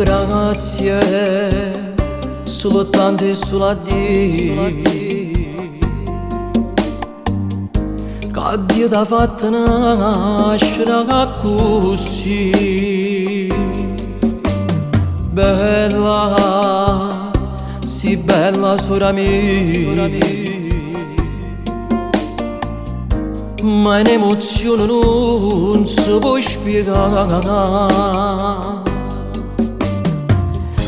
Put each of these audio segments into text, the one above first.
Grazie sulle tante sull'addio che Dio t'ha fatto nascere così bella, sì bella sora mia, ma un'emozione non si può spiegare.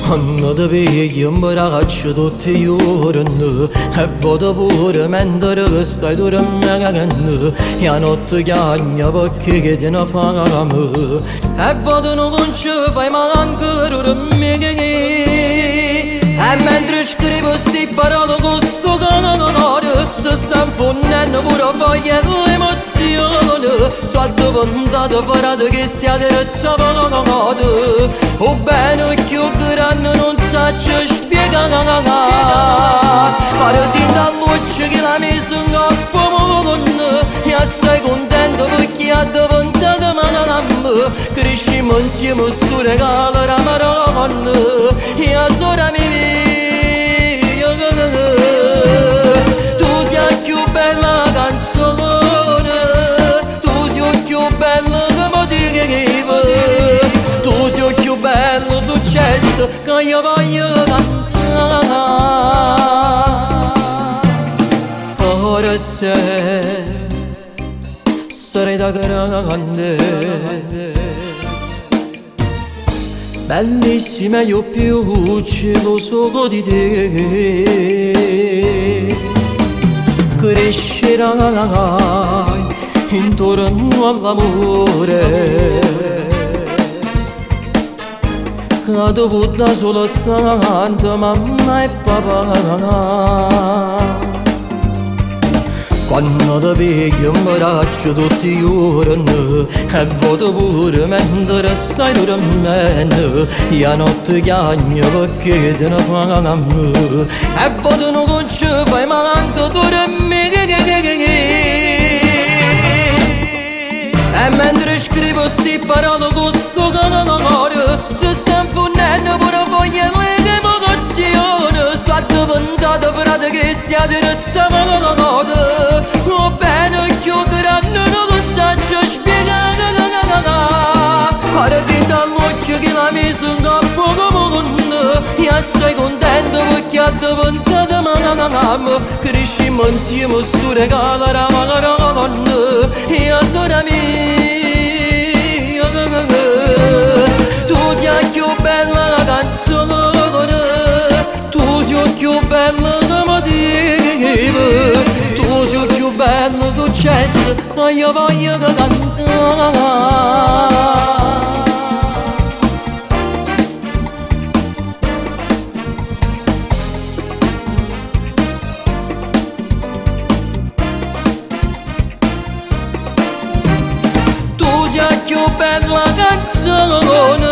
Quando ti vedi un braccio tutti i giorni e vado pure mentre che stai dormendo e a notte chiagna perché ti ne fame e vado non ci fai manco dormire e mentre scrivo sti parole con sto canale si sta infondendo pure foglie l'emozione sto diventato parato che stiate rezzavate o bene che grande non saccio spiegare partendo da luce che la messa in capo mondo e assai contento perché ha diventato mamma crescimo insieme su regalo la maronna e a sora mia tu sei più bella canzone tu sei più bella che mi dicevo tu sei più bello successo che io voglio cantare forse sarei da grande bellissima io più geloso di te crescerai intorno all'amore che dopo da soltanto mamma e papà quando ti pigli un braccio tutti i giorni e vado pure mentre stai dormendo e a notte chiagna perché te ne fame e vado non ci fai manco dormire e mentre scrivo sti parole con sto canale si sta infondendo pure foglie l'emozione sto diventato frate che stiate rezzavate o bene che grande non saccio spiegare partendo dall'occhio che la messa in capo mondo e assai contento perché ha diventato mamma crescimmo insieme su regalo la maronna e a sora mia tu sei più bella la canzone tu sei più bella che mi dicevo tu sei più bello successo che io voglio cantare tu sei più bella canzone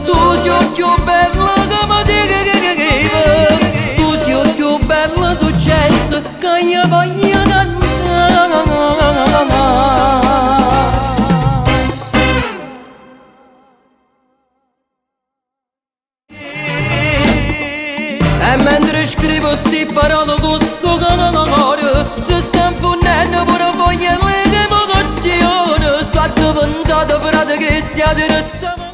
tu sei più bella che mi dicevo tu sei più bello successo che io voglio cantare e mentre scrivo sti parole con sto canale si sta infondendo pure foglie l'emozione sto diventato frate che stiate rezzavate